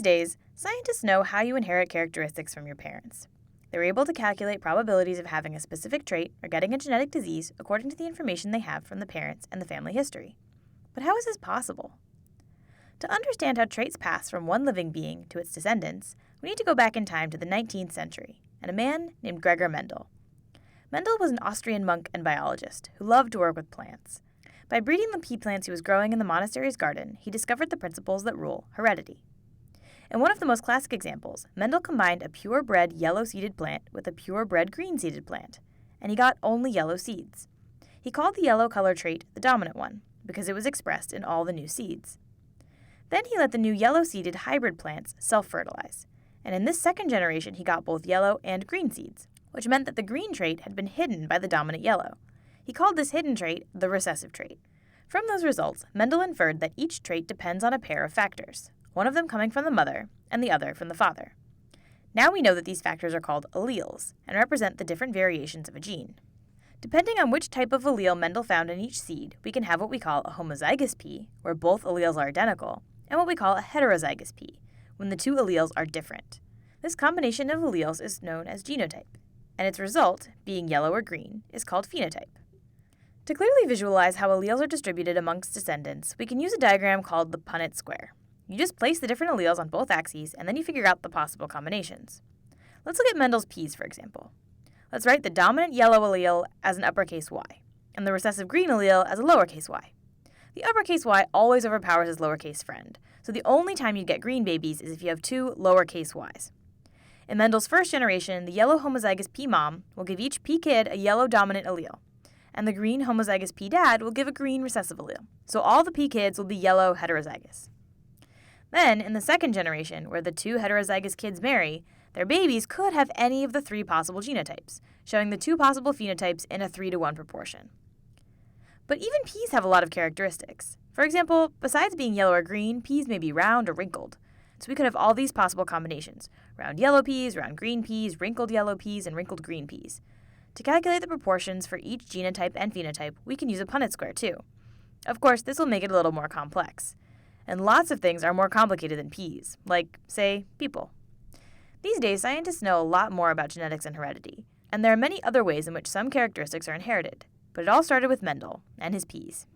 These days, scientists know how you inherit characteristics from your parents. They're able to calculate probabilities of having a specific trait or getting a genetic disease according to the information they have from the parents and the family history. But how is this possible? To understand how traits pass from one living being to its descendants, we need to go back in time to the 19th century and a man named Gregor Mendel. Mendel was an Austrian monk and biologist who loved to work with plants. By breeding the pea plants he was growing in the monastery's garden, he discovered the principles that rule heredity. In one of the most classic examples, Mendel combined a purebred yellow-seeded plant with a purebred green-seeded plant, and he got only yellow seeds. He called the yellow color trait the dominant one, because it was expressed in all the new seeds. Then he let the new yellow-seeded hybrid plants self-fertilize, and in this second generation he got both yellow and green seeds, which meant that the green trait had been hidden by the dominant yellow. He called this hidden trait the recessive trait. From those results, Mendel inferred that each trait depends on a pair of factors, one of them coming from the mother and the other from the father. Now we know that these factors are called alleles and represent the different variations of a gene. Depending on which type of allele Mendel found in each seed, we can have what we call a homozygous pea, where both alleles are identical, and what we call a heterozygous pea, when the two alleles are different. This combination of alleles is known as genotype, and its result, being yellow or green, is called phenotype. To clearly visualize how alleles are distributed amongst descendants, we can use a diagram called the Punnett square. You just place the different alleles on both axes, and then you figure out the possible combinations. Let's look at Mendel's peas, for example. Let's write the dominant yellow allele as an uppercase Y, and the recessive green allele as a lowercase y. The uppercase y always overpowers its lowercase friend, so the only time you get green babies is if you have two lowercase y's. In Mendel's first generation, the yellow homozygous pea mom will give each pea kid a yellow dominant allele, and the green homozygous pea dad will give a green recessive allele, so all the pea kids will be yellow heterozygous. Then, in the second generation, where the two heterozygous kids marry, their babies could have any of the three possible genotypes, showing the two possible phenotypes in a 3-to-1 proportion. But even peas have a lot of characteristics. For example, besides being yellow or green, peas may be round or wrinkled. So we could have all these possible combinations: round yellow peas, round green peas, wrinkled yellow peas, and wrinkled green peas. To calculate the proportions for each genotype and phenotype, we can use a Punnett square too. Of course, this will make it a little more complex. And lots of things are more complicated than peas, like, say, people. These days, scientists know a lot more about genetics and heredity, and there are many other ways in which some characteristics are inherited, but it all started with Mendel and his peas.